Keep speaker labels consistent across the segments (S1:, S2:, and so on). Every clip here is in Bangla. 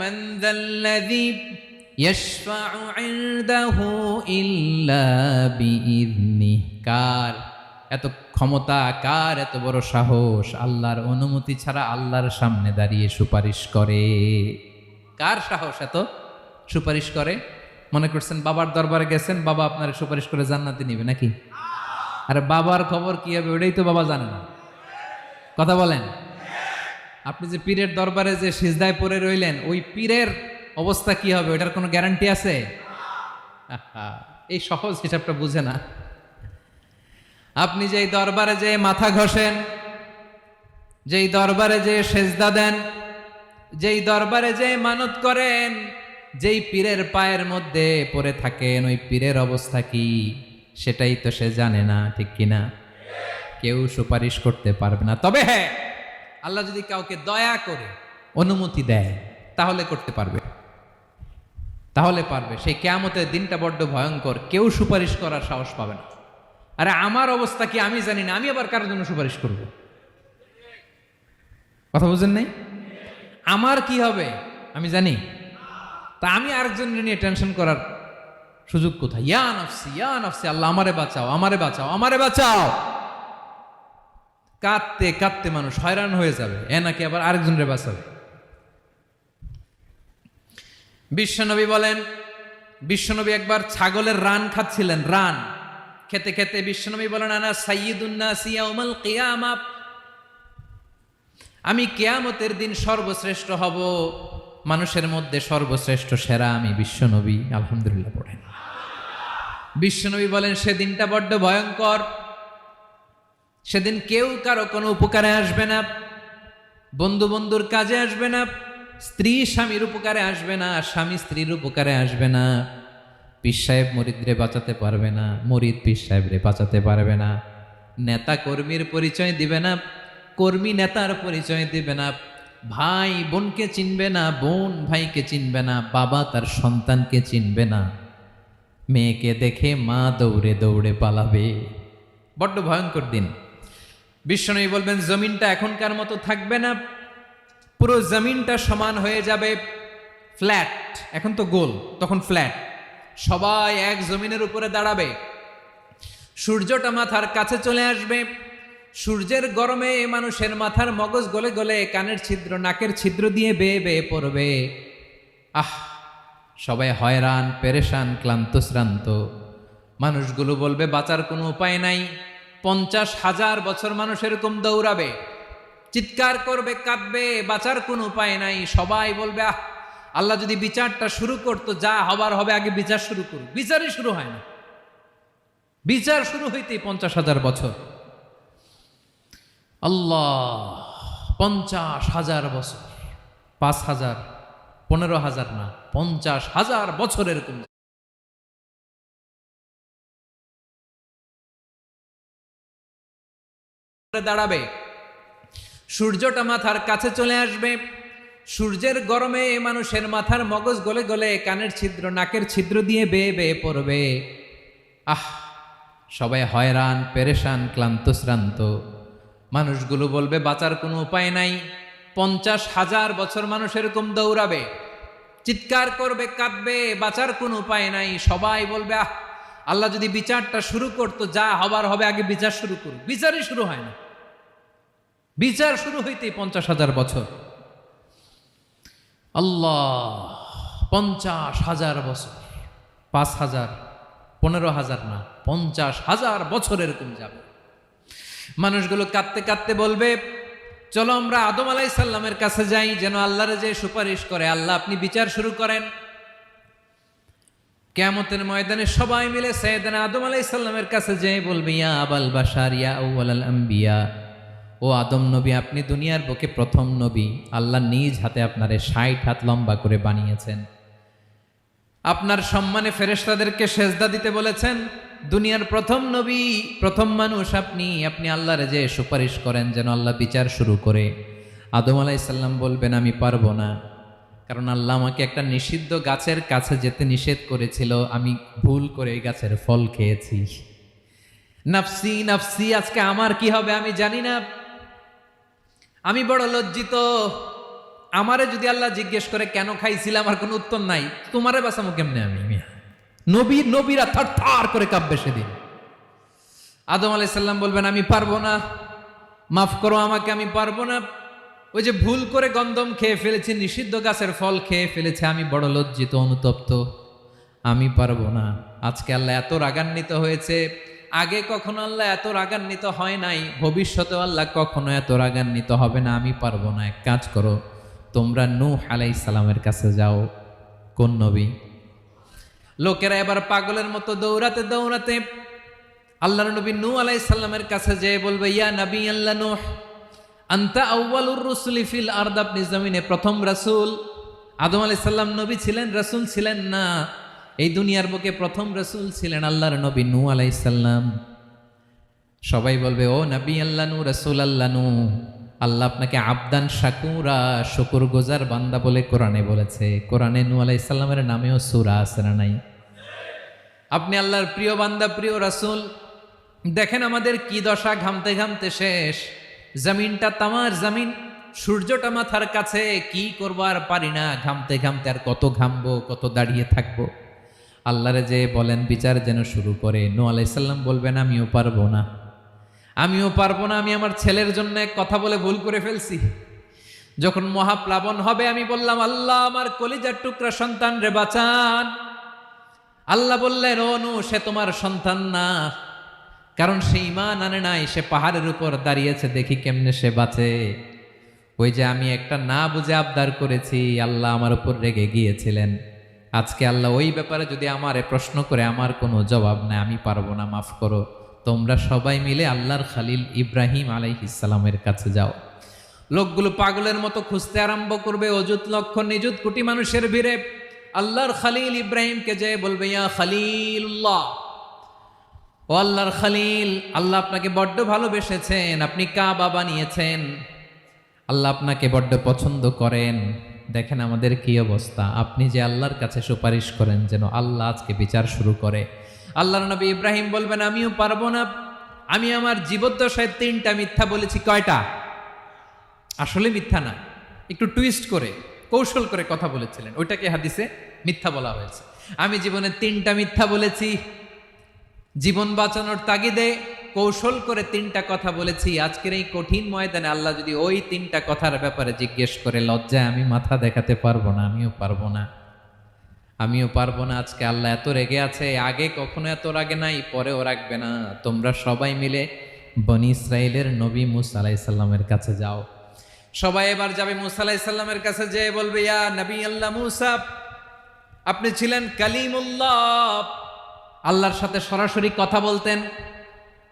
S1: من ذا الذي يشفع عنده إلا بإذنه কার এত ক্ষমতা, কার এত বড় সাহস আল্লাহর অনুমতি ছাড়া আল্লাহর সামনে দাঁড়িয়ে সুপারিশ করে? কার সাহস এত সুপারিশ করে? মনে করছেন বাবার দরবারে গেছেন, বাবা আপনার সুপারিশ করে জান্নাতে নিবে নাকি? আরে বাবার খবর কি হবে ওটাই তো বাবা জানে না। কথা বলেন। আপনি যে পীরের দরবারে যে সিজদায় পড়ে রইলেন, ওই পীরের অবস্থা কি হবে ওটার কোনো গ্যারান্টি আছে? এই সহজ হিসাবটা বুঝে না। আপনি যেই দরবারে যে মাথা ঘষেন, যেই দরবারে যে সেজদা দেন, যেই দরবারে যে মানত করেন, যেই পীরের পায়ের মধ্যে পড়ে থাকেন, ওই পীরের অবস্থা কি সেটাই তো সে জানে না, ঠিক কিনা? কেউ সুপারিশ করতে পারবে না। তবে হ্যাঁ, আল্লাহ যদি কাউকে দয়া করে অনুমতি দেয় তাহলে করতে পারবে, তাহলে পারবে। সেই কিয়ামতের দিনটা বড্ড ভয়ঙ্কর, কেউ সুপারিশ করার সাহস পাবে না। আরে আমার অবস্থা কি আমি জানি না, আমি আবার কারোর জন্য সুপারিশ করব? কথা বুঝেন নাই? আমার কি হবে আমি জানি, তা আমি আরেকজনের নিয়ে টেনশন করার সুযোগ কোথায়? ইয়া নাফসি ইয়া নাফসি, আল্লাহ আমারে বাঁচাও, আমারে বাঁচাও, আমারে বাঁচাও। কাঁদতে কাঁদতে মানুষ হয়রান হয়ে যাবে, এ নাকি আবার আরেকজনের বাঁচাবে। বিশ্বনবী বলেন, বিশ্বনবী একবার ছাগলের রান খাচ্ছিলেন, রান খেতে খেতে বিশ্বনবী বলেন, আনা সাইয়্যিদুন নাসি ইয়াউমাল কিয়ামা, আমি কিয়ামতের দিন সর্বশ্রেষ্ঠ হব, মানুষের মধ্যে সর্বশ্রেষ্ঠ সেরা আমি বিশ্বনবী। আলহামদুলিল্লাহ পড়েন। বিশ্বনবী বলেন সেদিনটা বড্ড ভয়ঙ্কর, সেদিন কেউ কারো কোনো উপকারে আসবে না, বন্ধু বন্ধুর কাজে আসবে না, স্ত্রী স্বামীর উপকারে আসবে না, স্বামী স্ত্রীর উপকারে আসবে না, পীর সাহেব মুরিদরে বাঁচাতে পারবে না, মুরিদ পীর সাহেবরে বাঁচাতে পারবে না, নেতা কর্মীর পরিচয় দিবে না, কর্মী নেতার পরিচয় দিবে না, ভাই বোনকে চিনবে না, বোন ভাইকে চিনবে না, বাবা তার সন্তানকে চিনবে না, মেয়েকে দেখে মা দৌড়ে দৌড়ে পালাবে। বড্ড ভয়ঙ্কর দিন। বিশ্বনবী বলবেন জমিনটা এখনকার মতো থাকবে না, পুরো জমিনটা সমান হয়ে যাবে, ফ্ল্যাট। এখন তো গোল, তখন ফ্ল্যাট। সবাই এক জমিনের উপরে দাঁড়াবে, সূর্যটা মাথার কাছে চলে আসবে, সূর্যের গরমে মানুষের মাথার মগজ গলে গলে কানের ছিদ্র নাকের ছিদ্র দিয়ে বেয়ে বেয়ে পড়বে। আহ, সবাই হয়রান পেরেশান ক্লান্ত শ্রান্ত। মানুষগুলো বলবে বাঁচার কোনো উপায় নাই। 50,000 বছর মানুষ এরকম দৌড়াবে, চিৎকার করবে, কাঁদবে, বাঁচার কোনো উপায় নাই। সবাই বলবে আহ, আল্লাহ যদি বিচারটা শুরু করতো, যা হবার হবে, আগে বিচার শুরু করুক। বিচারই শুরু হয় না, বিচার শুরু হইতেই 50,000 বছর। আল্লাহ, 50,000 বছর, 5,000, 15,000 না, 50,000 বছর এরকম দাঁড়াবে, সূর্যটা মাথার কাছে চলে আসবে, সূর্যের গরমে মানুষের মাথার মগজ গলে গলে কানের ছিদ্র নাকের ছিদ্র দিয়ে বেয়ে বেয়ে পড়বে। আহ, সবাই হয়রান পেরেশান ক্লান্ত শ্রান্ত। মানুষগুলো বলবে বাঁচার কোনো উপায় নাই। 50,000 বছর মানুষ এরকম দৌড়াবে, চিৎকার করবে, কাঁদবে, বাঁচার কোনো উপায় নাই। সবাই বলবে আহ, আল্লাহ যদি বিচারটা শুরু করতো, যা হবার হবে, আগে বিচার শুরু করুক। বিচারই শুরু হয় না, বিচার শুরু হইতেই 50,000 বছর। আল্লাহ, 50,000 বছর, 5,000, 15,000 না, 50,000 বছর এরকম যাবে। মানুষগুলো কাঁদতে কাঁদতে বলবে চলো আমরা আদম আলাইহিস সালামের কাছে যাই, যেন আল্লাহরে যে সুপারিশ করে, আল্লাহ আপনি বিচার শুরু করেন। কিয়ামতের ময়দানে সবাই মিলে সাইয়েদনা আদম আলাইহিস সালামের কাছে যেয়ে বলবে ইয়া আবাল বাশার ইয়া আউয়ালাল আম্বিয়া, ও আদম নবী, আপনি দুনিয়ার বুকে প্রথম নবী। আল্লাহ নিজ হাতে আপনারে 60 হাত লম্বা করে বানিয়েছেন, আপনার সম্মানে ফেরেশতাদেরকে সেজদা দিতে বলেছেন। দুনিয়ার প্রথম নবী, প্রথম মানুষ আপনি, আপনি আল্লাহরে যে সুপারিশ করেন যেন আল্লাহ বিচার শুরু করে। আদম আলাইহিস সালাম বলবেন আমি পারবো না, কারণ আল্লাহ আমাকে একটা নিষিদ্ধ গাছের কাছে যেতে নিষেধ করেছিল, আমি ভুল করে এই গাছের ফল খেয়েছি। নাফসি নাফসি, আজকে আমার কি হবে আমি জানি না, আমি বড় লজ্জিত, আমারে যদি আল্লাহ জিজ্ঞেস করে কেন খাইছিলাম, আমার কোনো উত্তর নাই, তোমারে বাঁচামো কেমনে আমি? নবীরা থার থার করে কাঁপবে সেদিন। আদম আলাইহিস সালাম বলবেন আমি পারবো না, মাফ করো আমাকে, আমি পারবো না। ওই যে ভুল করে গন্ধম খেয়ে ফেলেছি, নিষিদ্ধ গাছের ফল খেয়ে ফেলেছে, আমি বড় লজ্জিত, অনুতপ্ত, আমি পারবো না। আজকে আল্লাহ এত রাগান্বিত হয়েছে, আগে কখনো আল্লাহ এত রাগান্বিত হয় নাই, ভবিষ্যতেও আল্লাহ কখনো এত রাগান্বিত হবে না। আমি পারবো না। এক কাজ করো, তোমরা নূহ আলাইহিস সালামের কাছে যাও। কোন নবী? লোকেরা এবার পাগলের মতো দৌড়াতে দৌড়াতে আল্লাহর নবী নূহ আলাইহিস সালামের কাছে যেয়ে বলবে, ইয়া নবী আল্লাহ নূহ, আনতা আউয়ালুর রুসুলি ফিল আরদ, আপনি জমিনে প্রথম রাসূল। আদম আলাইহিস সালাম নবী ছিলেন, রাসূল ছিলেন না। এই দুনিয়ার বুকে প্রথম রাসূল ছিলেন আল্লাহর নবী নূহ আলাইহিস সালাম। সবাই বলবে, ও নবী আল্লাহ নূহ, রাসূল আল্লাহ নূহ, আল্লাহ আপনাকে আবদান শাকুরা, শুকরগুজার বান্দা বলে কোরআনে বলেছে। কোরআনে নূহ আলাইহিস সালামের নামেও সূরা আছে না নাই? আপনি আল্লাহর প্রিয় বান্দা, প্রিয় রাসূল। দেখেন আমাদের কি দশা, ঘামতে ঘামতে শেষ। জমিনটা তামার জমিন, সূর্যটা মাথার কাছে, কি করবো আর পারি না, ঘামতে ঘামতে আর কত ঘামবো, কত দাঁড়িয়ে থাকবো। আল্লাহরে যে বলেন বিচার যেন শুরু করে। নূহ আলাইহিস সালাম বলবেন আমিও পারবো না, আমিও পারবো না। আমি আমার ছেলের জন্য কথা বলে ভুল করে ফেলছি। যখন মহাপ্লাবন হবে আমি বললাম, আল্লাহ আমার কলিজার টুকরা সন্তান রে বাঁচান। আল্লাহ বললেন, ও নূহ, সে তোমার সন্তান না, কারণ সে ঈমান আনে নাই, সে পাহাড়ের উপর দাঁড়িয়েছে, দেখি কেমনে সে বাঁচে। ওই যে আমি একটা না বুঝে আবদার করেছি, আল্লাহ আমার উপর রেগে গিয়েছিলেন। আজকে আল্লাহ ওই ব্যাপারে যদি আমারে প্রশ্ন করে, আমার কোনো জবাব নাই, আমি পারবো না, মাফ করো। তোমরা সবাই মিলে আল্লাহর খালিল ইব্রাহিম আলাইহিস সালামের কাছে যাও। লোকগুলো পাগলের মতো খুঁজতে আরম্ভ করবে, অযুত লক্ষ নিযুত কোটি মানুষের ভিড়ে আল্লাহর খালিল ইব্রাহিমকে যে বলবে, ইয়া খালিলুল্লাহ, ও আল্লাহর খালিল, আল্লাহ আপনাকে বড্ড ভালোবেসেছেন, আপনি কাবা বানিয়েছেন, আল্লাহ আপনাকে বড্ড পছন্দ করেন। দেখেন আমাদের কি অবস্থা। আপনি যে আল্লাহর কাছে সুপারিশ করেন যেন আল্লাহ আজকে বিচার শুরু করে। আল্লাহর নবী ইব্রাহিম বলবেন, আমিও পারবো না। আমি আমার জীবদ্দশায় 3টা মিথ্যা বলেছি। কয়টা? আসলে মিথ্যা না, একটু টুইস্ট করে, কৌশল করে কথা বলেছিলেন, ওইটাকে হাদিসে মিথ্যা বলা হয়েছে। আমি জীবনে 3টা মিথ্যা বলেছি, জীবন বাঁচানোর তাগিদে কৌশল করে 3টা কথা বলেছি। আজকের এই কঠিন ময়দানে আল্লাহ যদি ওই 3টা কথার ব্যাপারে জিজ্ঞেস করে, লজ্জায় আমি মাথা দেখাতে পারবো না, আমিও পারবো না, আমিও পারবো না। আজকে আল্লাহ এত রেগে আছে, আগে কখনো এত রাগে নাই, পরেও রাখবে না। তোমরা সবাই মিলে বনি ইসরাইলের নবী মূসা আলাইহিস সালামের কাছে যাও। সবাই এবার যাবে মূসা আলাইহিস সালামের কাছে, যেয়ে বলবে, ইয়া নবী আল্লাহ মূসা, আপনি ছিলেন কালিমুল্লাহ, আল্লাহর সাথে সরাসরি কথা বলতেন।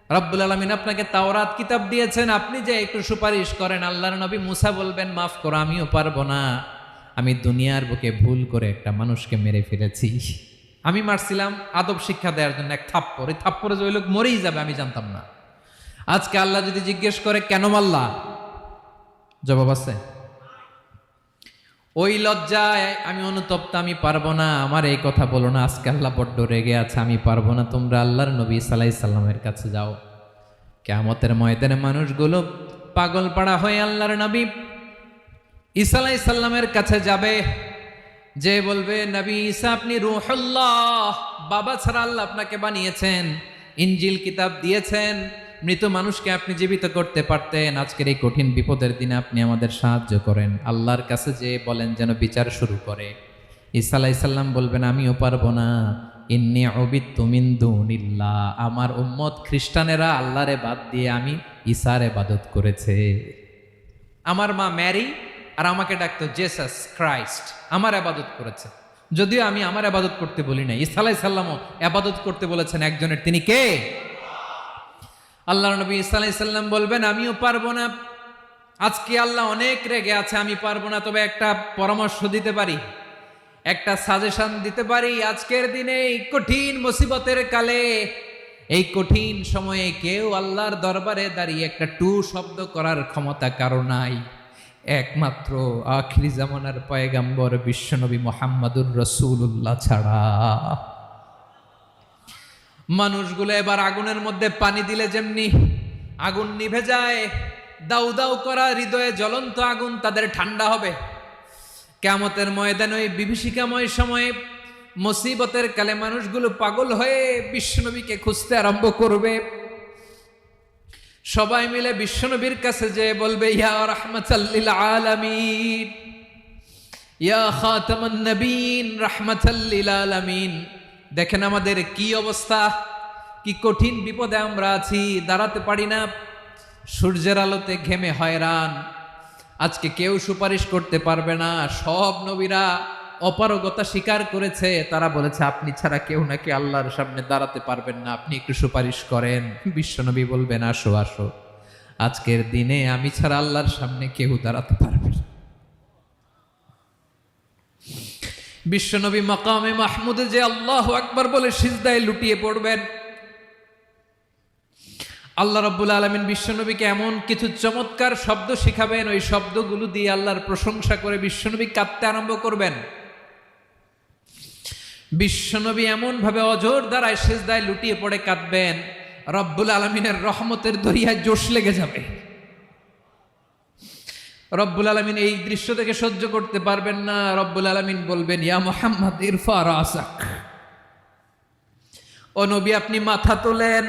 S1: রব্বুল আলামিন আপনাকে তাওরাত কিতাব দিয়েছেন, আপনি যে একটু সুপারিশ করেন। আল্লাহর নবী মূসা বলবেন, মাফ করো, আমিও পারবো না। আমি দুনিয়ার বুকে ভুল করে একটা মানুষকে মেরে ফেলেছি। আমি মারছিলাম আদব শিক্ষা দেওয়ার জন্য এক থাপ্পড়, এই থাপ্পড়ে যে ওই লোক মরেই যাবে আমি জানতাম না। আজকে আল্লাহ যদি জিজ্ঞেস করে কেন মারলা, জবাব আছে? ওই লজ্জায় আমি অনুতপ্ত, আমি পারবো না, আমার এই কথা বলো না। আজকে আল্লাহ বড্ড রেগে আছে, আমি পারবো না। তোমরা আল্লাহর নবী ঈসা আলাইহিস সালামের কাছে যাও। কিয়ামতের ময়দানে মানুষগুলো পাগল পাড়া হয়ে আল্লাহর নবী ঈসা আলাইহিস সালামের কাছে যাবে, যে বলবে, নবী ঈসা আপনি রূহুল্লাহ, বাবা ছাড়া আল্লাহ আপনাকে বানিয়েছেন, ইনজিল কিতাব দিয়েছেন, মৃত মানুষকে আপনি জীবিত করতে পারতেন। আজকের এই কঠিন বিপদের দিনে আপনি আমাদের সাহায্য করেন। আল্লাহর কাছে যে বলেন যেন বিচার শুরু করে। ঈসা আলাইহিস সালাম বলবেন, আমিও পারবো না। ইন্নী উবিদতু মিন দুনিল্লাহ, আমার উম্মত খ্রিস্টানেরা আল্লাহরে বাদ দিয়ে আমি ঈসার ইবাদত করেছে। আমার মা ম্যারি আর আমাকে ডাকতো জেসাস ক্রাইস্ট, আমার ইবাদত করেছে। যদিও আমি আমার ইবাদত করতে বলি না, ঈসা আলাইহিস সালামও ইবাদত করতে বলেছেন একজনের, তিনি কে? আল্লাহর নবী ঈসা আলাইহিস সালাম বলবেন, আমিও পারবো না। আজকে আল্লাহ অনেক রেগে আছে, আমি পারবো না। তবে একটা পরামর্শ দিতে পারি, একটা সাজেশন দিতে পারি। আজকের দিনে এই কঠিন মুসিবতের কালে, এই কঠিন সময়ে কেউ আল্লাহর দরবারে দাঁড়িয়ে একটা টু শব্দ করার ক্ষমতা কারো নাই, একমাত্র আখিরি জামানার পয়গাম্বর বিশ্বনবী মুহাম্মদুর রাসূলুল্লাহ ছাড়া। মানুষগুলো এবার আগুনের মধ্যে পানি দিলে যেমনি আগুন নিভে যায়, দাউ দাউ করা হৃদয়ে জ্বলন্ত আগুন তাদের ঠান্ডা হবে। কিয়ামতের ময়দানে ওই বিভীষিকাময় সময়ে মুসিবতের কালে মানুষগুলো পাগল হয়ে বিশ্বনবীকে খুঁজতে আরম্ভ করবে। সবাই মিলে বিশ্বনবীর কাছে যে বলবে, ইয়া রাহমাতাল লিল আলামিন, ইয়া খাতামান নবীন, রাহমাতাল লিল আলামিন। দেখেন আমাদের কি অবস্থা, কি কঠিন বিপদে আমরা আছি, দাঁড়াতে পারি না, সূর্যের আলোতে ঘেমে হয়রান। আজকে কেউ সুপারিশ করতে পারবে না। সব নবীরা অপারগতা স্বীকার করেছে, তারা বলেছে আপনি ছাড়া কেউ নাকি আল্লাহর সামনে দাঁড়াতে পারবেন না, আপনি একটু সুপারিশ করেন। বিশ্বনবী বলবেন, আসো আসো, আজকের দিনে আমি ছাড়া আল্লাহর সামনে কেউ দাঁড়াতে পারবে না। বিশ্বনবী মাকামে মাহমুদে যে আল্লাহু আকবার বলে সিজদায় লুটিয়ে পড়বেন। আল্লাহ রাব্বুল আলামিন বিশ্বনবীকে এমন কিছু চমৎকার শব্দ শিখাবেন, ওই শব্দগুলো দিয়ে আল্লাহর প্রশংসা করে বিশ্বনবী কাঁদতে আরম্ভ করবেন। বিশ্বনবী এমন ভাবে অজর দ্বারায় সিজদায় লুটিয়ে পড়ে কাঁদবেন, রব্বুল আলামিনের রহমতের দরিয়ায় জোশ লেগে যাবে। রব্বুল আলামিন এই দৃশ্য থেকে সহ্য করতে পারবেন না। রব্বুল আলামিন বলবেন, ইয়া মুহাম্মদ ইরফা রাসাক, ও নবী আপনি মাথা তোলেন,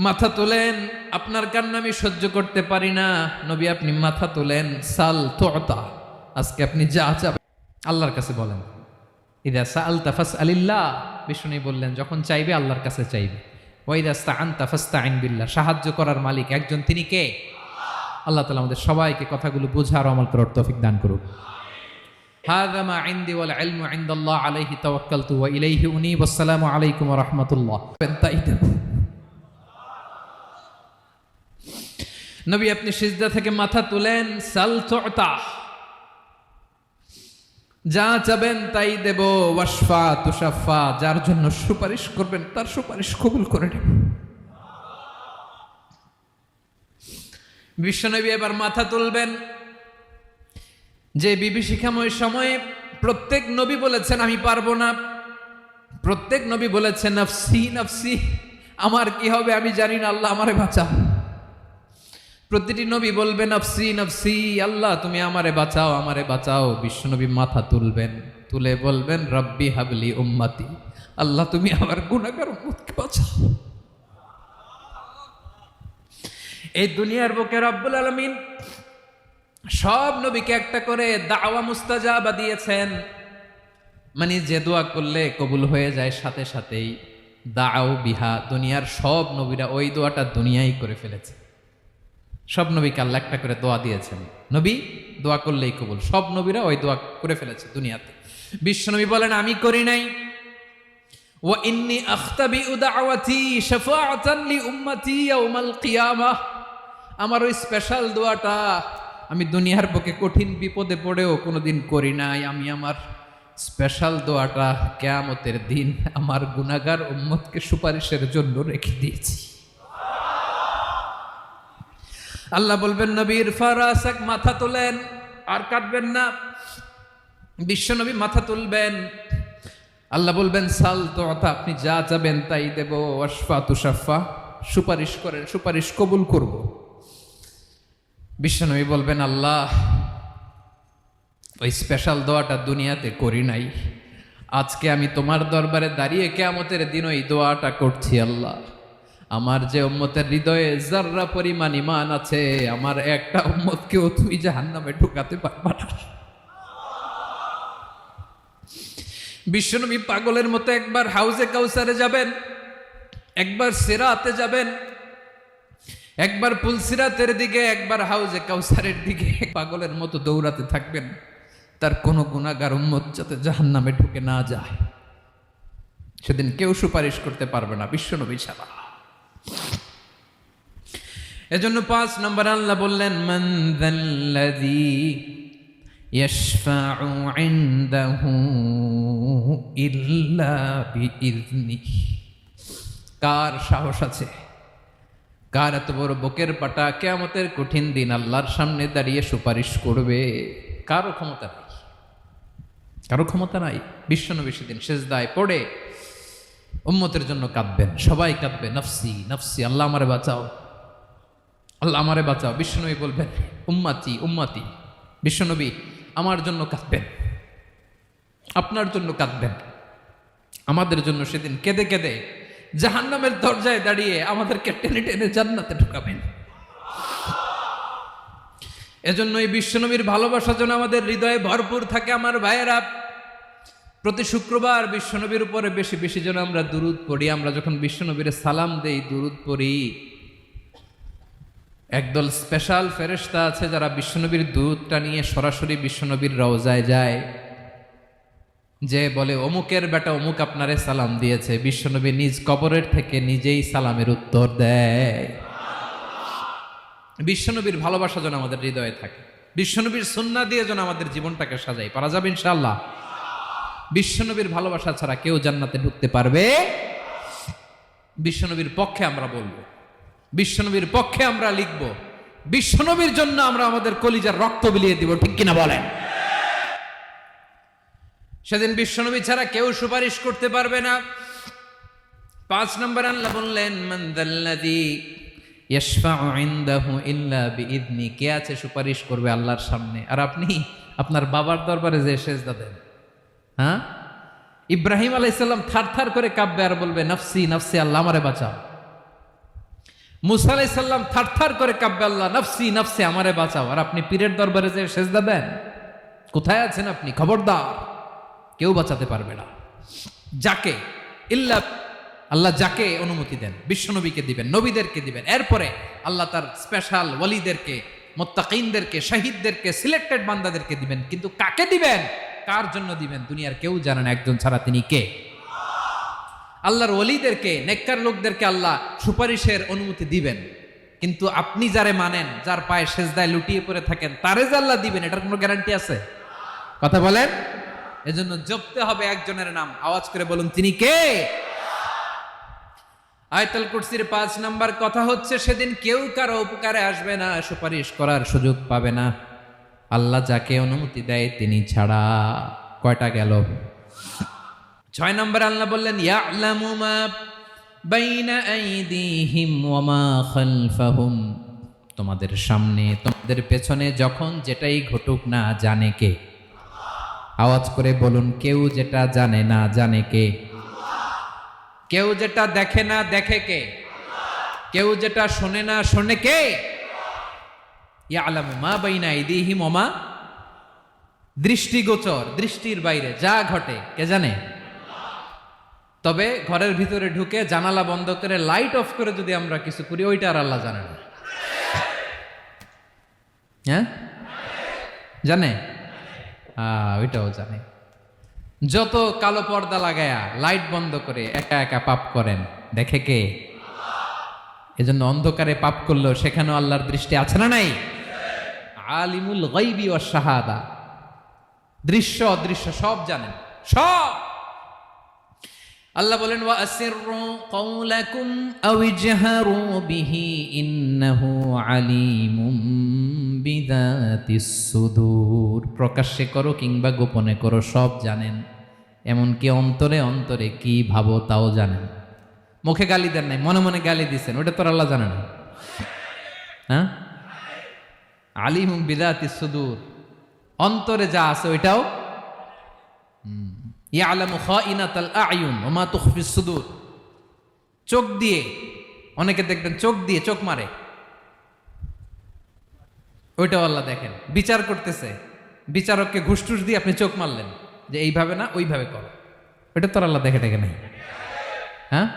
S1: মাথা তোলেন, আপনার কান্না আমি সহ্য করতে পারি না। নবী আপনি মাথা তোলেন, সাল তুতা, আজকে আপনি যা চাবেন আল্লাহর কাছে বলেন। ইদা সাআলতা ফাসআলিল্লাহ, বিষ্ণু বললেন যখন চাইবে আল্লাহর কাছে চাইবে। ওয়া ইদা ইসতাআনতা ফাসতাইন বিল্লাহ, সাহায্য করার মালিক একজন, তিনি কে? আল্লাহ তাআলা আমাদের সবাইকে কথাগুলো বোঝার আমল করার তৌফিক দান করুন। হাযা মা ইনদি ওয়াল ইলমু ইনদাল্লাহ আলাইহি তাওয়াক্কালতু ওয়া ইলাইহি উনীব। আসসালামু আলাইকুম ওয়া রাহমাতুল্লাহ। নবী আপনি সিজদা থেকে মাথা তুলেন, সাল তুতা, যা চাবেন তাই দেব, ওয়াশফা তুশাফা, যার জন্য সুপারিশ করবেন তার সুপারিশ কবুল করে নেব। বিশ্বনবী এবার মাথা তুলবেন। যে বিভীষিকাময় সময়ে প্রত্যেক নবী বলেছেন আমি পারবো না, প্রত্যেক নবী বলেছেন নফসি নফসি, আমার কি হবে আমি জানি না, আল্লাহ আমারে বাঁচাও। প্রতিটি নবী বলবেন নফসি নফসি, আল্লাহ তুমি আমারে বাঁচাও, আমারে বাঁচাও। বিশ্বনবী মাথা তুলবেন, তুলে বলবেন রব্বি হাবলি উম্মতি, আল্লাহ তুমি আমার গুনাহগার উম্মতকে বাঁচাও। এই দুনিয়ার বুকে রব্বুল আলামিন সব নবীকে একটা করে দাওয়া মুস্তাজাবা দিয়েছেন, মানে যে দোয়া করলে কবুল হয়ে যায় সাথে সাথেই। দাও বিহা, দুনিয়ার সব নবীরা ওই দোয়াটা দুনিয়ায় করে ফেলেছে। সব নবীকে আল্লাহ একটা করে দোয়া দিয়েছেন, নবী দোয়া করলেই কবুল। সব নবীরা ওই দোয়া করে ফেলেছে দুনিয়াতে। বিশ্বনবী বলেন আমি করি নাই। ওয়া ইন্নী আখতাবিউ দাওয়াতি শাফাআতান লি উম্মতি ইয়াউমাল কিয়ামাহ, আমার ওই স্পেশাল দোয়াটা আমি দুনিয়ার বুকে কঠিন বিপদে পড়েও কোনোদিন করি নাই। আমি আমার স্পেশাল দোয়াটা কিয়ামতের দিন আমার গুনাহগার উম্মতকে সুপারিশের জন্য রেখে দিয়েছি। আল্লাহ বলবেন নবীর ফারাসাক, মাথা তোলেন, আর কাটবেন না। বিশ্বনবী মাথা তুলবেন, আল্লাহ বলবেন সাল তুতা, আপনি যা চাবেন তাই দেব, ওয়াশফা তুশাফা, সুপারিশ করেন, সুপারিশ কবুল করব। বিশ্বনবী বলবেন আল্লাহ ওই স্পেশাল দোয়াটা দুনিয়াতে করি নাই, আজকে আমি তোমার দরবারে দাঁড়িয়ে কিয়ামতের দিন ওই দোয়াটা করছি। আল্লাহ আমার যে উম্মতের হৃদয়ে যাররা পরিমাণ ঈমান আছে, আমার একটা উম্মতকেও তুই জাহান্নামে ঢুকাতে পারবা না। বিশ্বনবী পাগলের মতো একবার হাউজে কাউসারে যাবেন, একবার সিরাতে যাবেন, একবার পুলসিরাতের দিকে, একবার হাউজে কাউসারের দিকে, পাগলের মতো দৌড়াতে থাকবেন, তার কোনো গুনাহগার উম্মত যাতে জাহান্নামে ঢুকে না যায়। সেদিন কেউ সুপারিশ করতে পারবে না বিশ্বনবী ছাড়া। এজন্য 5 নম্বর আল্লাহ বললেন মান যাল্লাযী ইয়াশফাউ ইনদাহু ইল্লা বিইযনিহি, কার সাহস আছে, কার এত বড় বুকের পাটা কিয়ামতের কঠিন দিন আল্লাহর সামনে দাঁড়িয়ে সুপারিশ করবে? কারো ক্ষমতা নাই, কারো ক্ষমতা নাই। বিশ্বনবী সেদিন সিজদায় পড়ে উম্মতের জন্য কাঁদবেন, সবাই কাঁদবে নফসি নফসি, আল্লাহ আমারে বাঁচাও, আল্লাহ আমারে বাঁচাও। বিশ্বনবী বলবেন উম্মতি উম্মতি, বিশ্বনবী আমার জন্য কাঁদবেন, আপনার জন্য কাঁদবেন, আমাদের জন্য সেদিন কেঁদে কেঁদে জাহান্নামের দরজায় দাঁড়িয়ে আমাদেরকে টেনে টেনে জান্নাতে ঢুকাবেন। এজন্য এই বিশ্বনবীর ভালোবাসা যেন আমাদের হৃদয়ে ভরপুর থাকে। আমার ভাইয়েরা, প্রতি শুক্রবার বিশ্বনবীর উপরে বেশি বেশি যেন আমরা দুরূদ পড়ি। আমরা যখন বিশ্বনবীর সালাম দেই, দুরূদ পড়ি, একদল স্পেশাল ফেরেশতা আছে যারা বিশ্বনবীর দুরূদটা নিয়ে সরাসরি বিশ্বনবীর রওজায় যায়, যে বলে অমুকের বেটা অমুক আপনারে সালাম দিয়েছে। বিশ্বনবী নিজ কবরের থেকে নিজেই সালামের উত্তর দেয়। বিশ্বনবীর ভালোবাসা যেন আমাদের হৃদয়ে থাকে, বিশ্বনবীর সুন্নাহ দিয়ে যেন আমাদের জীবনটাকে সাজাই। পারা যাবে ইনশাআল্লাহ। বিশ্বনবীর ভালোবাসা ছাড়া কেউ জান্নাতে ঢুকতে পারবে? বিশ্বনবীর পক্ষে আমরা বলবো, বিশ্বনবীর পক্ষে আমরা লিখব, বিশ্বনবীর জন্য আমরা আমাদের কলিজার রক্ত বিলিয়ে দিব, ঠিক কিনা বলেন? সেদিন বিশ্বনবী ছাড়া কেউ সুপারিশ করতে পারবে না। 5 নম্বর আল্লাহ বললেন, মান যাল্লাযী ইয়াশফাউ ইনদাহু ইল্লা বিইذনি। কে আছে সুপারিশ করবে আল্লাহর সামনে আর আপনি আপনার বাবার দরবারে যে সেজদা দেন? হ্যাঁ, ইব্রাহিম আলাইহিস সালাম থারথার করে কাঁপবে আর বলবে নফসি নফসি, আল্লাহ আমারে বাঁচাও। মুসা আলাইহিস সালাম থারথার করে কাঁপবে, আল্লাহ নফসি নফসি, আমারে বাঁচাও। আর আপনি পীরের দরবারে যে সেজদা দেন? কোথায় আছেন আপনি? খবরদার, কেউ বাঁচাতে পারবে না। যাকে ইল্লা আল্লাহ যাকে অনুমতি দেন, বিশ্বনবীকে দিবেন, নবীদেরকে দিবেন। এরপরে আল্লাহ তার স্পেশাল ওয়ালিদেরকে, মুত্তাকিনদেরকে, শহীদদেরকে, সিলেক্টেড বান্দাদেরকে দিবেন। কিন্তু কাকে দিবেন, কার জন্য দিবেন, দুনিয়ার কেউ জানে না। একজন ছাড়া, তিনি কে? আল্লাহর ওয়ালিদেরকে, নেককার লোকদেরকে আল্লাহ সুপারিশের অনুমতি দিবেন। কিন্তু আপনি যারে মানেন, যার পায়ে সেজদায় লুটিয়ে পড়ে থাকেন, তারে যে আল্লাহ দিবেন, এটার কোনো গ্যারান্টি আছে? কথা বলেন। এজন্য জপতে হবে একজনের নাম, আওয়াজ করে বলুন, তিনি কে? আয়াতুল কুরসির 5 নাম্বার কথা হচ্ছে, সেদিন কেউ কারো উপকারে আসবে না, সুপারিশ করার সুযোগ পাবে না, আল্লাহ যাকে অনুমতি দেয় তিনি ছাড়া। কয়টা গেল? 6 নম্বর আল্লাহ বললেন, ইয়ালামু মা বাইনা আইদিহিম ওয়া মা খালফাহুম। তোমাদের সামনে, তোমাদের পেছনে যখন যেটাই ঘটুক না, জানে কে? আওয়াজ করে বলুন, কেউ যেটা জানে না, জানে কে? কেউ যেটা দেখে না, দেখে কে? কেউ যেটা শোনে না, শোনে কে? ইয়ালামু মা বাইনা আইদিহিম ওয়া মা, দৃষ্টিগোচর, দৃষ্টির বাইরে যা ঘটে কে জানে? তবে ঘরের ভিতরে ঢুকে জানালা বন্ধ করে লাইট অফ করে যদি আমরা কিছু করি, ওইটা আর আল্লাহ জানে না। হ্যাঁ, জানে? ওইটাও জানে। যত কালো পর্দা লাগায়া লাইট বন্ধ করে একা একা পাপ করেন, দেখে কে? এজন্য অন্ধকারে পাপ করলেও সেখানেও আল্লাহর দৃষ্টি আছে না নাই? আলিমুল গায়বি ওয়াশ শাহাদা, দৃশ্য অদৃশ্য সব জানেন, সব। আল্লাহ বলেন, ওয়া আসিররু কাওলাকুম আও ইজহারু বিহি ইন্নাহু আলিমুম বিযাতিস সুদূর। প্রকাশ্যে করো কিংবা গোপনে করো, সব জানেন। এমনকি অন্তরে অন্তরে কি ভাবো তাও জানেন। মুখে গালি দেন নাই, মনে মনে গালি দিছেন, ওটা তো আল্লাহ জানে না? হ্যাঁ, আলিমুম বিযাতিস সুদূর, অন্তরে যা আছে ওইটাও। ইয়ালামু খাইনাতাল আয়ুন ওয়া মা তুখফিস সুদূর। চোখ দিয়ে, অনেকে দেখবেন চোখ দিয়ে চোখ মারে, ওইটাও আল্লাহ দেখেন। বিচার করতেছে, বিচারককে ঘুষ টুস দিয়ে আপনি চোখ মারলেন যে এইভাবে না ওইভাবে করো, ওইটা তো আল্লাহ দেখে দেখে নাই? হ্যাঁ,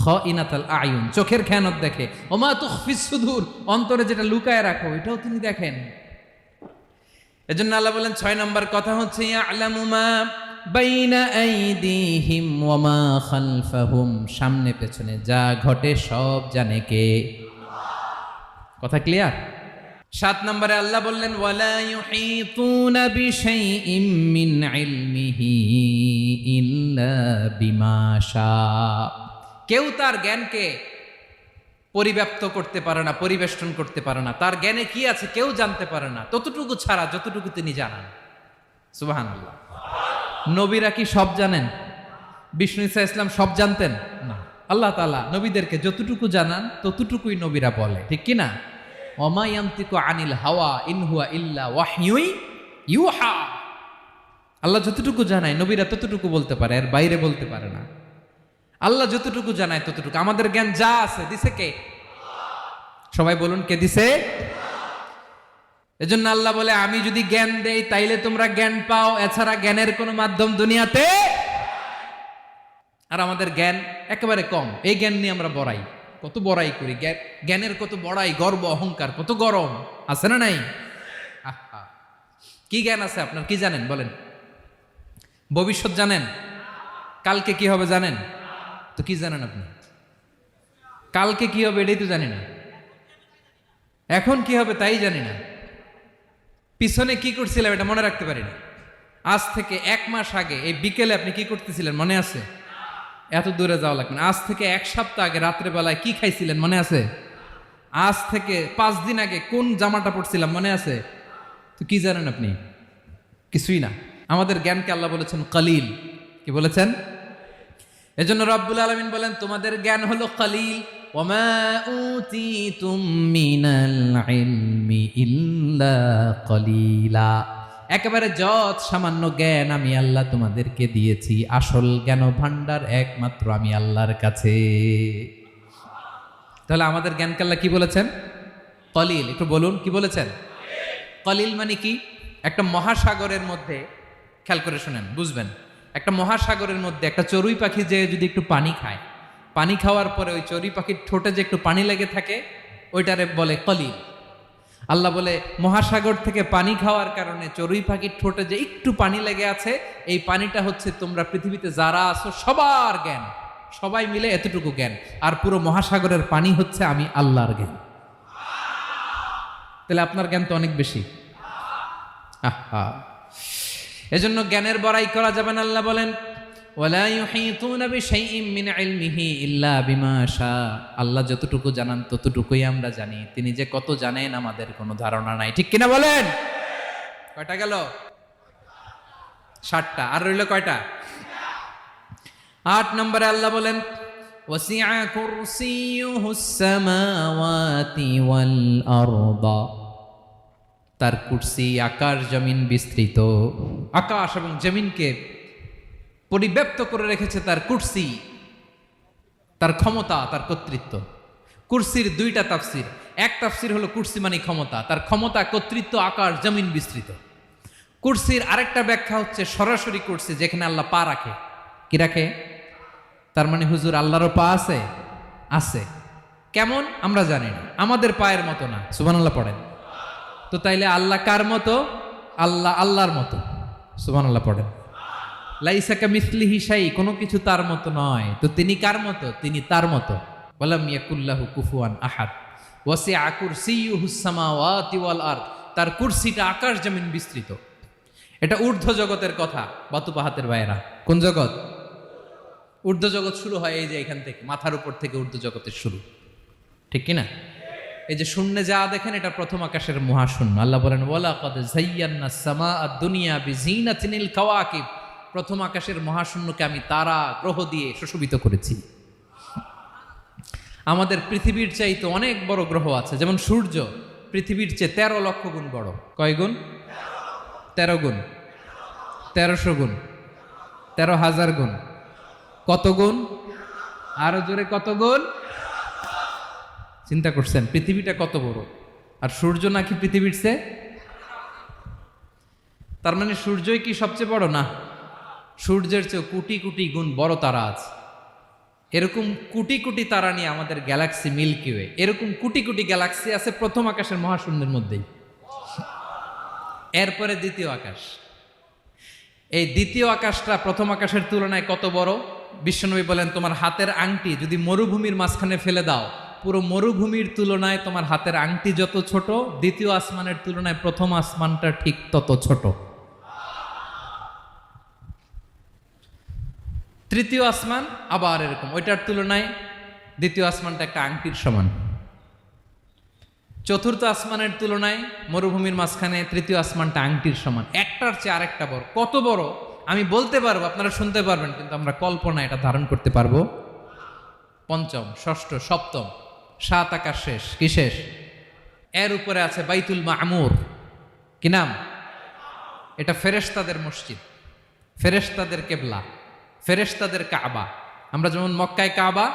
S1: খাইনাতাল আয়ুন, চোখের খেয়ানত দেখে। ওয়া মা তুখফিস সুদূর, অন্তরে যেটা লুকায় রাখো ওইটাও তিনি দেখেন। এজন্য আল্লাহ বলেন, 6 নম্বর কথা হচ্ছে, ইয়ালামু মা বাইনা আইদিহিম ওয়া মা খালফাহুম, সামনে পেছনে যা ঘটে সব জানে কে? কথা ক্লিয়ার? 7 নম্বরে আল্লাহ বললেন, ওয়ালা ইউহিতুনা বিশাইইম মিন ইলমিহি ইল্লা বিমা শা। কেউ তার জ্ঞানকে পরিব্যাপ্ত করতে পারে না, পরিবেষ্টন করতে পারে না। তার জ্ঞানে কি আছে কেউ জানতে পারে না, ততটুকু ছাড়া যতটুকু তিনি জানান। সুবহানাল্লাহ। নবীরা কি সব জানেন? বিষ্ণু ঈসা ইসলাম সব জানতেন না। আল্লাহ তাআলা নবীদেরকে যতটুকু জানান ততটুকুই নবীরা বলে, ঠিক কি না? ওমা ইয়ান্তিকু আনিল হাওয়া ইন হুয়া ইল্লা ওয়াহয়ুন ইউহা। আল্লাহ যতটুকু জানায় নবীরা ততটুকু বলতে পারে, এর বাইরে বলতে পারে না। আল্লাহ যতটুকু জানায় ততটুকু। আমাদের জ্ঞান যা আছে দিছে কে? সবাই বলুন, কে দিছে? এজন্য আল্লাহ বলে আমি যদি জ্ঞান দেই তাইলে তোমরা জ্ঞান পাও, এছাড়া জ্ঞানের কোনো মাধ্যম দুনিয়াতে। আর আমাদের জ্ঞান একেবারে কম, এই জ্ঞান নিয়ে আমরা বড়াই, কত বড়াই করি, জ্ঞানের কত বড়াই, গর্ব অহংকার, কত গরম আছে না নাই? আহা, কি জ্ঞান আছে আপনার? কি জানেন বলেন? ভবিষ্যৎ জানেন? কালকে কি হবে জানেন? তো কি জানেন আপনি? কালকে কি হবে এটাই তো জানি না, এখন কি হবে তাই জানি না, পিছনে কি করছিলাম এটা মনে রাখতে পারি না। আজ থেকে 1 মাস আগে এই বিকেলে আপনি কি করতেছিলেন মনে আছে? এত দূরে যাওয়া লাগবে না। আজ থেকে 1 সপ্তাহ আগে রাত্রে বেলায় কি খাইছিলেন মনে আছে? আজ থেকে 5 দিন আগে কোন জামাটা পড়ছিলাম মনে আছে? তো কি জানেন আপনি? কিছুই না। আমাদের জ্ঞানকে আল্লাহ বলেছেন কলিল। কি বলেছেন? এজন্য রব্বুল আলামিন বলেন তোমাদের জ্ঞান হলো কলিল। ওমা উতিতুম মিনাল ইলমি ইল্লা কলিলা। একেবারে যত সামান্য জ্ঞান আমি আল্লাহ তোমাদেরকে দিয়েছি, আসল জ্ঞান ভান্ডার একমাত্র আমি আল্লাহর কাছে। তাহলে আমাদের জ্ঞানকে আল্লাহ কি বলেছেন? কলিল। একটু বলুন কি বলেছেন? কলিল মানে কি? একটা মহাসাগরের মধ্যে, খেয়াল করে শুনেন বুঝবেন, একটা মহাসাগরের মধ্যে একটা চড়ুই পাখি যে যদি একটু পানি খায়, পানি খাওয়ার পরে ওই চড়ুই পাখির ঠোঁটে যে একটু পানি লেগে থাকে ওইটারে বলে কলিল। আল্লাহ বলে মহাসাগর থেকে পানি খাওয়ার কারণে চড়ুই পাখির ঠোঁটে যে একটু পানি লেগে আছে, এই পানিটা হচ্ছে তোমরা পৃথিবীতে যারা আছো সবার জ্ঞান, সবাই মিলে এতটুকু জ্ঞান, আর পুরো মহাসাগরের পানি হচ্ছে আমি আল্লাহর জ্ঞান। তাহলে আপনার জ্ঞান তো অনেক বেশি। আহা, এজন্য জ্ঞানের বড়াই করা যাবে না। আল্লাহ বলেন ওয়ালা ইউহিতুনা বিশাইইম মিন ইলমিহি ইল্লা বিমা শা। আল্লাহ যতটুকু জানান ততটুকুই আমরা জানি, তিনি যে কত জানেন আমাদের কোনো ধারণা নাই। ঠিক কিনা বলেন? কয়টা গেল? 7টা। আর রইল কয়টা? 8 নম্বরে আল্লাহ বলেন ওয়াসিআ কুরসিয়ুহুস সামাওয়াতি ওয়াল আরদা। তার কুরসি আকাশ জমিন বিস্তৃত, আকাশ এবং জমিনকে পরিব্যাপ্ত করে রেখেছে তার কুরসি, তার ক্ষমতা, তার কর্তৃত্ব। কুরসির 2টা তাফসির। এক তাফসির হলো কুরসি মানে ক্ষমতা, তার ক্ষমতা, কর্তৃত্ব, আকাশ জমিন বিস্তৃত। কুরসির আরেকটা ব্যাখ্যা হচ্ছে সরাসরি কুরসি, যেখানে আল্লাহ পা রাখে। কি রাখে? তার মানে হুজুর আল্লাহরও পা আছে? আছে। কেমন আমরা জানি না, আমাদের পায়ের মতো না। সুবহানাল্লাহ পড়েন। তো তাইলে আল্লাহ কার মতো? আল্লাহ আল্লাহর মতো। সুবহানাল্লাহ পড়েন। লাইসা কামিসলিহি শাই, কোনো কিছু তার মতো নয়। তো তিনি কার মতো? তিনি তার মতো। ওয়ালাম ইয়াকুল্লাহু কুফুয়ান আহাদ। ওয়াসিআ কুরসিয়ুহুস সামাওয়াতি ওয়াল আরদ। তার কুরসিটা আকাশ জমিন বিস্তৃত। এটা ঊর্ধ্ব জগতের কথা বাতুপাহাতের ভাইয়েরা। কোন জগৎ? ঊর্ধ্ব জগৎ শুরু হয় এই যে এখান থেকে, মাথার উপর থেকে ঊর্ধ্ব জগতের শুরু। ঠিক কিনা? এই যে শূন্যে যা দেখেন এটা প্রথম আকাশের মহাশূন্য। আল্লাহ বলেন ওয়ালাকাদ যায়্যানাস সামাআদ দুনিয়া বিজিনাতিনিল কাওয়াকিব। প্রথম আকাশের মহাশূন্যকে আমি তারা গ্রহ দিয়ে সুশোভিত করেছি। আমাদের পৃথিবীর চাইতে অনেক বড় গ্রহ আছে, যেমন সূর্য পৃথিবীর চেয়ে 13 লক্ষ গুণ বড়। কয় গুণ? 13 গুণ, 1300 গুণ, 13,000 গুণ। কত গুণ? আরো জোরে কত গুণ? চিন্তা করছেন পৃথিবীটা কত বড়, আর সূর্য নাকি পৃথিবীর চেয়ে? তার মানে সূর্যই কি সবচেয়ে বড়? না, সূর্যের চেয়ে কোটি কোটি গুণ বড় তারা আছে। এরকম কোটি কোটি তারা নিয়ে আমাদের গ্যালাক্সি মিল্কি ওয়ে, এরকম কোটি কোটি গ্যালাক্সি আছে প্রথম আকাশের মহাশূন্যের মধ্যেই। এরপরে দ্বিতীয় আকাশ। এই দ্বিতীয় আকাশটা প্রথম আকাশের তুলনায় কত বড়? বিশ্বনবী বলেন তোমার হাতের আংটি যদি মরুভূমির মাঝখানে ফেলে দাও, পুরো মরুভূমির তুলনায় তোমার হাতের আংটি যত ছোট, দ্বিতীয় আসমানের তুলনায় প্রথম আসমানটা ঠিক তত ছোট। তৃতীয় আসমান আবার এরকম, ওইটার তুলনায় দ্বিতীয় আসমানটা একটা আংটির সমান। চতুর্থ আসমানের তুলনায় মরুভূমির মাঝখানে তৃতীয় আসমানটা আংটির সমান। একটার চেয়ে আরেকটা বড়। কত বড় আমি বলতে পারবো, আপনারা শুনতে পারবেন, কিন্তু আমরা কল্পনা এটা ধারণ করতে পারবো? পঞ্চম, ষষ্ঠ, সপ্তম, 7 আকাশ শেষ। কি শেষ? এর উপরে আছে বাইতুল মামুর। কি নাম? এটা ফেরেশতাদের মসজিদ, ফেরেশতাদের কেবলা, ফেরেশতাদের কাবা। আমরা যেমন মক্কায় কাবা,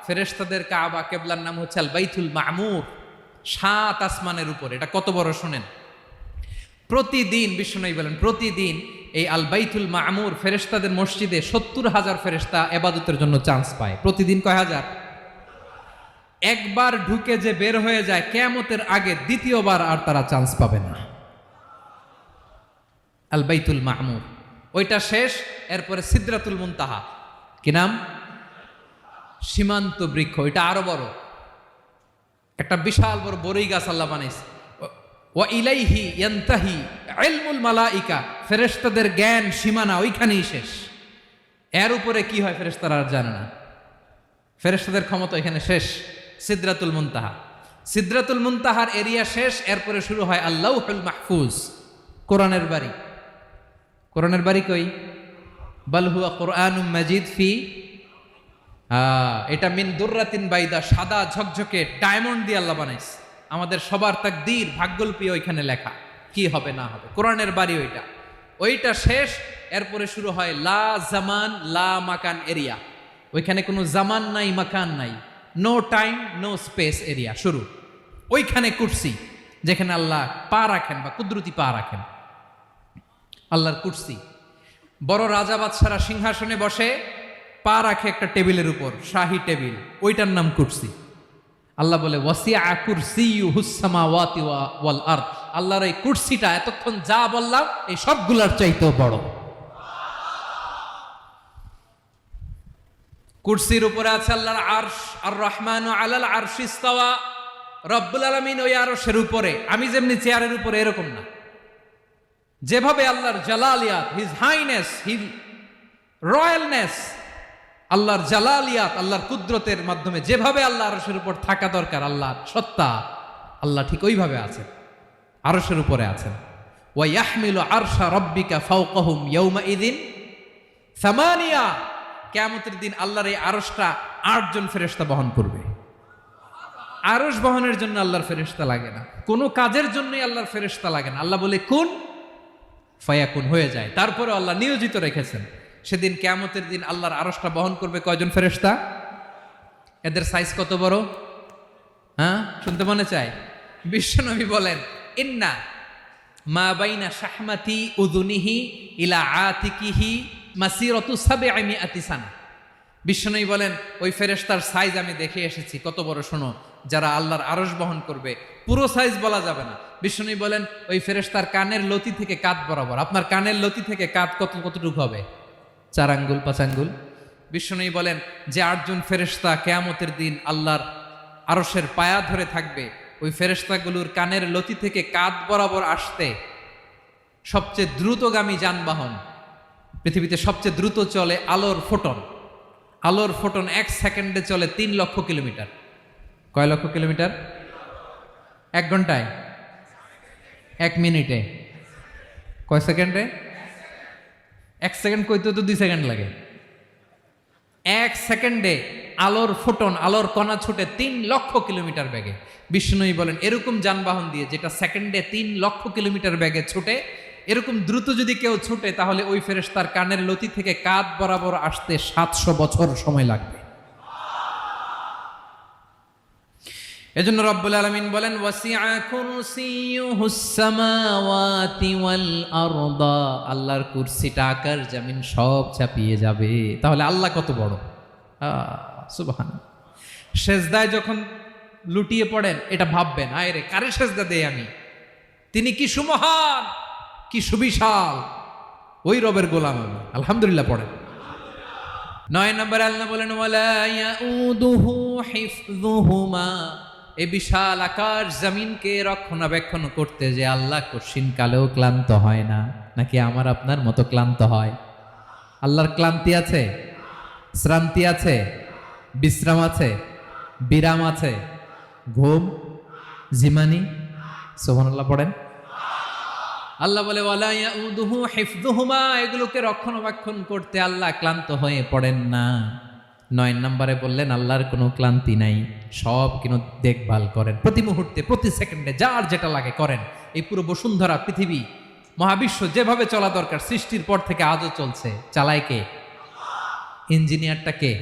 S1: ফেরেশতাদের কাবা কেবলার নাম হচ্ছে আল বাইতুল মামুর। 7 আসমানের উপরে। এটা কত বড় শুনেন। প্রতিদিন বিশ্বনবী বলেন, প্রতিদিন এই আল বাইতুল মামুর ফেরেশতাদের মসজিদে 70,000 ফেরেশতা ইবাদতের জন্য চান্স পায়। প্রতিদিন কয় হাজার? একবার ঢুকে যে বের হয়ে যায় কিয়ামতের আগে দ্বিতীয়বার আর তারা চান্স পাবে না। আল বাইতুল মামুর ওইটা শেষ, এরপরে সিদরাতুল মুনতাহা। কি নাম? সীমান্ত বৃক্ষ। এটা আরো বড়, একটা বিশাল বড় বড়ই গাছ আল্লাহ বানাইছে। ওয়া ইলাইহি ইয়ানতাহি ইলমুল মালাইকা, ফেরেশতাদের জ্ঞান সীমানা ওইখানেই শেষ। এর উপরে কি হয় ফেরেশতারা আর জানে না। ফেরেশতাদের ক্ষমতা এখানে শেষ। সিদরাতুল মুনতাহা, সিদরাতুল মুনতাহার এরিয়া শেষ। এরপরে শুরু হয় আল্লাহুল মাহফুজ, কোরআনের বাড়ি। কোরআনের বাড়ি কই? বাল হুয়া কুরআনুম মাজিদ ফি, এটা মিন দুররাতিন বাইদা, সাদা ঝকঝকে ডায়মন্ড দিয়ে আল্লাহ বানাইছে। আমাদের সবার তাকদীর ভাগ্যলিপি ওইখানে লেখা, কি হবে না হবে। কোরআনের বাড়ি ওইটা, ওইটা শেষ। এরপরে শুরু হয় লা জামান লা মাকান এরিয়া। ওইখানে কোনো জামান নাই, মাকান নাই, no time no space area শুরু। ওইখানে কুরসি, যেখানে আল্লাহ পা রাখেন বা কুদরতি পা রাখেন, আল্লাহর কুরসি। বড় রাজা বাদশারা সিংহাসনে বসে পা রাখে একটা টেবিলের উপর, শাহী টেবিল, ওইটার নাম কুরসি। আল্লাহ বলে ওয়াসিআ কুরসিয়ুহুস সামাওয়াতি ওয়াল আরদ। আল্লাহর এই কুরসিটা এতক্ষণ যা বললাম এই সবগুলার চাইতেও বড়। কুরসির উপরে আছে আল্লাহর আরশ। আর রহমানু আলাল আরশি ইস্তাওয়া। রব্বুল আলামিন ওই আরশের উপরে। আমি যেমনি চেয়ারের উপরে এরকম না। যেভাবে আল্লাহর জালালিয়াত, হিজ হাইনেস, হিজ রয়্যালনেস, আল্লাহর জালালিয়াত, আল্লাহর কুদরতের মাধ্যমে যেভাবে আল্লাহ আরশের উপর থাকা দরকার, আল্লাহর সত্তা, আল্লাহ ঠিক ওইভাবে আছেন, আরশের উপরে আছেন। ওয়া ইয়াহমিলু আরশা রাব্বিকা ফাওকাহুম ইয়াউমাইযিন সামানিয়া। কিয়ামতের দিন আল্লাহর এই আরশটা 8 জন ফেরেশতা বহন করবে। আরশ বহনের জন্য আল্লাহর ফেরেশতা লাগে না, কোনো কাজের জন্যই আল্লাহর ফেরেশতা লাগে না। আল্লাহ বলে কুন ফায়াকুন, হয়ে যায়। তারপরে আল্লাহ নিয়োজিত রেখেছেন। সেদিন কিয়ামতের দিন আল্লাহর আরশটা বহন করবে কয়জন ফেরেশতা? এদের সাইজ কত বড়? হ্যাঁ, শুনতে মনে চায়? বিশ্বনবী বলেন ইন্না মা বাইনা শাহমাতি উযুনিহি ইলা আতিকিহি মাসিরাতু 700 সানা। বিশ্বনবী বলেন ওই ফেরেশতার সাইজ আমি দেখে এসেছি। কত বড় শোনো, যারা আল্লাহর আরশ বহন করবে। পুরো সাইজ বলা যাবে না। বিশ্বনবী বলেন ওই ফেরেশতার কানের লতি থেকে কাঁধ বরাবর। আপনার কানের লতি থেকে কাঁধ কতটুকু হবে? 4 আঙ্গুল 5 আঙ্গুল। বিশ্বনবী বলেন যে 8 জন ফেরেশতা কিয়ামতের দিন আল্লাহর আরশের পায়া ধরে থাকবে, ওই ফেরেশতাগুলোর কানের লতি থেকে কাঁধ বরাবর আসতে সবচেয়ে দ্রুতগামী যানবাহন, পৃথিবীতে সবচেয়ে দ্রুত চলে আলোর ফোটন। আলোর ফোটন 1 সেকেন্ডে চলে 3 লক্ষ কিলোমিটার। কয় লক্ষ কিলোমিটার? 1 ঘন্টায়? 1 মিনিটে? কয় সেকেন্ডে? 1 সেকেন্ড কইতে তো 2 সেকেন্ড লাগে। 1 সেকেন্ডে আলোর ফোটন, আলোর কণা ছুটে 3 লক্ষ কিলোমিটার বেগে। বিষ্ণুই বলেন এরকম যানবাহন দিয়ে, যেটা সেকেন্ডে 3 লক্ষ কিলোমিটার বেগে ছুটে, এরকম দ্রুত যদি কেউ ছুটে, তাহলে ওই ফেরেশতার কানের লতি থেকে কাঁধ বরাবর আসতে 700 বছর সময় লাগবে। এজন্য রব্বুল আলামিন বলেন ওয়াসিআ কুরসিয়ুহুস সামাওয়াতি ওয়াল আরদা। আল্লাহর কুরসিটা আকাশ জমিন সব চাপিয়ে যাবে। তাহলে আল্লাহ কত বড়! সুবহানাল্লাহ। সেজদায় যখন লুটিয়ে পড়েন এটা ভাববেন, আয় রে কারে সেজদা দেই আমি, তিনি কি সুমহান, কি সুবিশাল, ওই রবের গোলাম আমি। আলহামদুলিল্লাহ পড়েন। 9 নম্বরে আল্লাহ বলেন ওয়ালা ইয়াউদুহু হিফযুহুমা। এই বিশাল আকাশ জমিনকে রক্ষণাবেক্ষণ করতে যে আল্লাহ কঠিন কালেও ক্লান্ত হয় না। নাকি আমার আপনার মতো ক্লান্ত হয়? আল্লাহর ক্লান্তি আছে, শ্রান্তি আছে, বিশ্রাম আছে, বিরাম আছে, ঘুম, জিমানি? সুবহানাল্লাহ পড়েন। আল্লাহ বলে ওয়ালা ইয়াউদুহু হিফযুহুমা, এগুলোকে রক্ষণাবেক্ষণ করতে আল্লাহ ক্লান্ত হয়ে পড়েন না। 9 নম্বরে বললেন আল্লাহর কোনো ক্লান্তি নাই, সব কিন্তু দেখভাল করেন, প্রতি মুহূর্তে প্রতি সেকেন্ডে যার যেটা লাগে করেন। এই পুরো বসুন্ধরা পৃথিবী মহাবিশ্ব যেভাবে চলা দরকার সৃষ্টির পর থেকে আজও চলছে, চালায় কে? ইঞ্জিনিয়ারটা কে?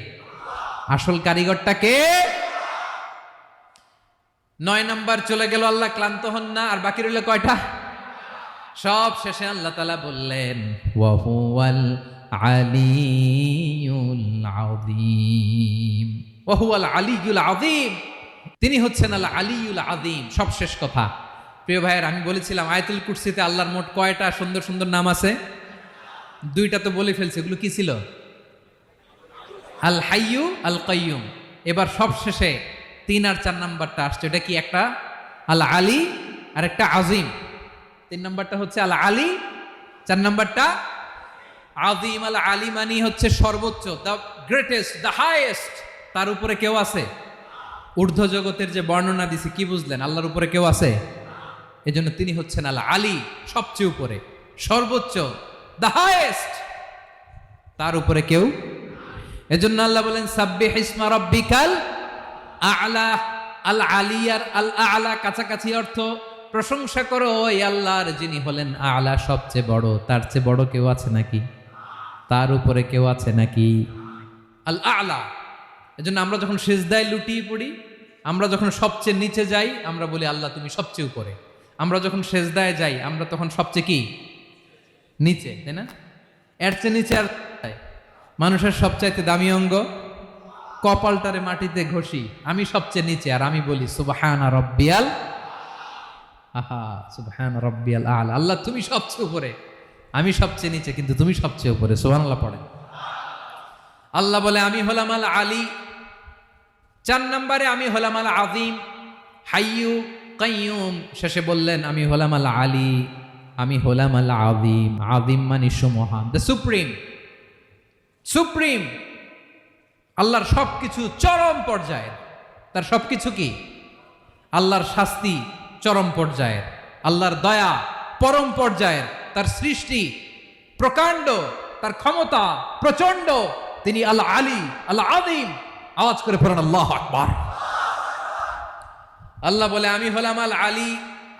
S1: আসল কারিগরটা কে? 9 নাম্বার চলে গেল, আল্লাহ ক্লান্ত হন না। আর বাকি রইল কয়টা? সব শেষে আল্লাহ তাআলা বললেন ওয়া হুয়াল আলিয়ুল আযীম, ওয়া হুয়াল আলিয়ুল আযীম, তিনি হচ্ছেন আল আলিয়ুল আযীম। সব শেষ কথা। প্রিয় ভাইয়ের, আমি বলেছিলাম আয়াতুল কুরসিতে আল্লাহর মোট কয়টা সুন্দর সুন্দর নাম আছে? 2টা তো বলে ফেলছে। এগুলো কি ছিল? আল হাইয়ু, আল কাইয়ুম। এবার সব শেষে 3 আর 4 নাম্বারটা আসছে। এটা কি? একটা আল আলী আর একটা আজিম। 3 নাম্বারটা হচ্ছে আল আলী, 4 নাম্বারটা আজিম। আল আলী মানে হচ্ছে সর্বোচ্চ, দ্য গ্রেটেস্ট, দ্য হাইয়েস্ট। তার উপরে কেউ আছে? ঊর্ধ্ব জগতের যে বর্ণনা দিছি, কি বুঝলেন? আল্লাহর উপরে কেউ আছে? এজন্য তিনি হচ্ছেন আল আলী, সবচেয়ে উপরে, সর্বোচ্চ, দ্য হাইয়েস্ট। তার উপরে কেউ। এজন্য আল্লাহ বলেন সাব্বিহ ইসমা রাব্বিকাল আ'লা। আল আলিয়ার আল আ'লা কাছাকাছি অর্থ প্রশংসা করো ওই আল্লাহর যিনি হলেন আ'লা, সবচেয়ে বড়। তার চেয়ে বড় কেউ আছে নাকি? তার উপরে কেউ আছে নাকি? আল আ'লা। এজন্য আমরা যখন সিজদায় লুটিয়ে পড়ি, আমরা যখন সবচেয়ে নিচে যাই, আমরা বলি আল্লাহ তুমি সবচেয়ে উপরে। আমরা যখন সিজদায় যাই, আমরা তখন সবচেয়ে কি? নিচে, তাই না? এর চেয়ে নিচে আর মানুষের সবচাইতে দামি অঙ্গ কপালটারে মাটিতে ঘষি, আমি সবচেয়ে নিচে, আর আমি বলি সুবহানা রাব্বিয়াল আহা, সুবহানা রাব্বিয়াল আ'লা। আল্লাহ তুমি সবচেয়ে উপরে, আমি সবচেয়ে নিচে, কিন্তু তুমি সবচেয়ে উপরে। সুবহানাল্লাহ পড়েন। আল্লাহ বলে আমি হলাম আল আলী। 4 নম্বরে আমি হলাম আল আযীম, হাইয়ু কাইয়ুম। শেষে বললেন আমি হলাম আল আলী, আমি হলাম আল আযীম। আযীম মানে সুমহান, দ্য সুপ্রিম। সুপ্রিম। আল্লাহর সবকিছু চরম পর্যায়ের। তার সবকিছু কি? আল্লাহর শাস্তি চরম পর্যায়ের, আল্লাহর দয়া পরম পর্যায়ের, তার সৃষ্টি প্রকাণ্ড, তার ক্ষমতা প্রচন্ড। তিনি আল আলী, আল আযীম। আওয়াজ করে পড়েন আল্লাহু আকবার। আল্লাহ বলে আমি হলাম আল আলী,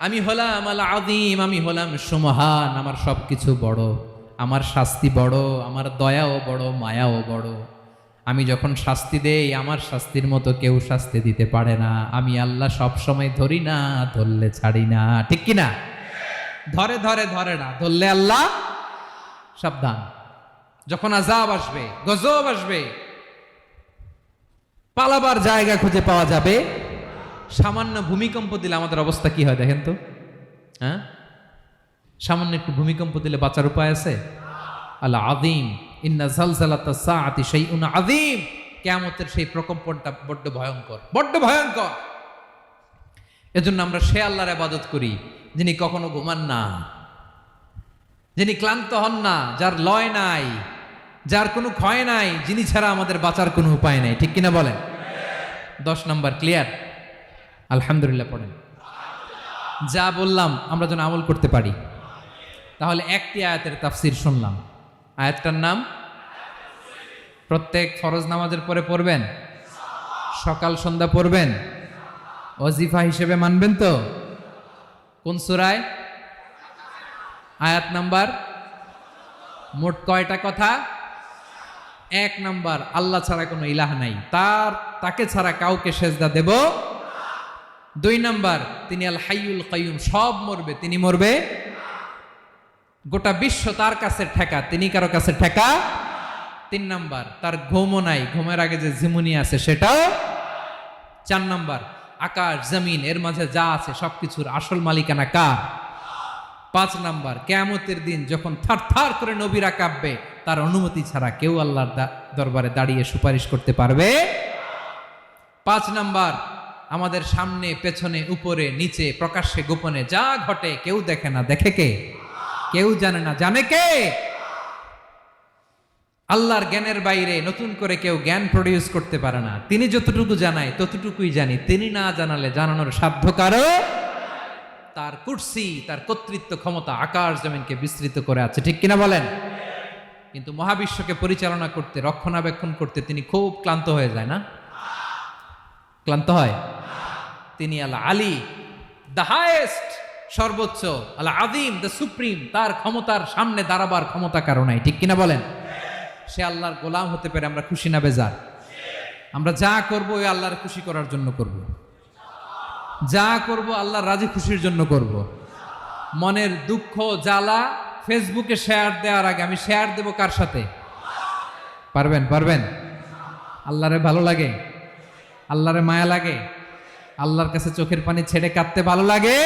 S1: আমি হলাম আল আযীম, আমি হলাম সুমহান। আমার সবকিছু বড়, আমার শাস্তি বড়, আমার দয়াও বড়, মায়াও বড়। আমি যখন শাস্তি দেই, আমার শাস্তির মতো কেউ শাস্তি দিতে পারে না। আমি আল্লাহ সব সময় ধরি না, ধরলে ছাড়ি না। ঠিক কি না? ধরে ধরে ধরে না, ধরলে আল্লাহ সাবধান। যখন আযাব আসবে, গজব আসবে, পালাবার জায়গা খুঁজে পাওয়া যাবে। সামান্য ভূমিকম্প দিলে আমাদের অবস্থা কি হয় দেখেন তো? হ্যাঁ, সামান্য একটু ভূমিকম্প দিলে বাঁচার উপায় আছে? আল আযীম, ইন্না জালজালাতাস সাআতি শাইউন আযীম। কিয়ামতের সেই প্রকম্পনটা বড্ড ভয়ঙ্কর, বড্ড ভয়ঙ্কর। এজন্য আমরা সে আল্লাহর ইবাদত করি যিনি কখনো ঘুমান না, যিনি ক্লান্ত হন না, যার লয় নাই, যার কোনো ক্ষয় নাই, যিনি ছাড়া আমাদের বাঁচার কোনো উপায় নাই। ঠিক কিনা বলেন? 10 নম্বর ক্লিয়ার? আলহামদুলিল্লাহ পড়েন। যা বললাম আমরা যেন আমল করতে পারি। তাহলে একটি আয়াতের তাফসীর শুনলাম। আয়াতটার নাম প্রত্যেক ফরজ নামাজের পরে পড়বেন, সকাল সন্ধ্যা পড়বেন, ওয়াজিফা হিসেবে মানবেন তো? কোন সূরায়? আয়াত নাম্বার। মোট কয়টা কথা? 1 নাম্বার, আল্লাহ ছাড়া কোনো ইলাহ নাই, তাকে ছাড়া কাউকে সেজদা দেব। 2 নাম্বার, তিনি আল হাইয়ুল কাইয়ুম, সব মরবে, তিনি মরবে। গোটা বিশ্ব তার কাছে ঠেকা, তিনি কারো কাছে ঠেকা। 3 নাম্বার, তার ঘুমও নাই, ঘুমের আগে যে ঝিমুনি আছে সেটাও। 4 নাম্বার, আকাশ জমিন এর মাঝে যা আছে সবকিছুর আসল মালিকানা কার? 5 নাম্বার, কিয়ামতের দিন যখন থার থার করে নবীরা কাঁপবে, তার অনুমতি ছাড়া কেউ আল্লাহর দরবারে দাঁড়িয়ে সুপারিশ করতে পারবে। 5 নাম্বার, আমাদের সামনে পেছনে উপরে নিচে প্রকাশ্যে গোপনে যা ঘটে কেউ দেখে না, দেখে কে? কেউ জানে না, জানে কে? আল্লাহর জ্ঞানের বাইরে নতুন করে কেউ জ্ঞান প্রডিউস করতে পারে না। তিনি যতটুকু জানায় ততটুকুই জানি, তিনি না জানালে জানানোর সাধ্য কারো। তার কুরসি, তার কর্তৃত্ব ক্ষমতা আকাশ জমিনকে বিস্তৃত করে আছে। ঠিক কিনা বলেন? কিন্তু মহাবিশ্বকে পরিচালনা করতে, রক্ষণাবেক্ষণ করতে তিনি খুব ক্লান্ত হয়ে যায় না? ক্লান্ত হয়? তিনি আল আলী, দ্য হাইয়েস্ট, সর্বোচ্চ, আল আযীম, দ্য সুপ্রিম, তার ক্ষমতার সামনে দাঁড়াবার ক্ষমতা কারো নাই, ঠিক কিনা বলেন? সে আল্লাহর গোলাম হতে পেরে আমরা খুশি না বেজার? আমরা যা করব ওই আল্লাহর খুশি করার জন্য করব, যা করব আল্লাহর রাজি খুশির জন্য করব। মনের দুঃখ জ্বালা ফেসবুকে শেয়ার দেওয়ার আগে আমি শেয়ার দেব কার সাথে? পারবেন? পারবেন? আল্লাহরে ভালো লাগে? আল্লাহরে মায়া লাগে? আল্লাহর কাছে চোখের পানি ছেড়ে কাঁদতে ভালো লাগে?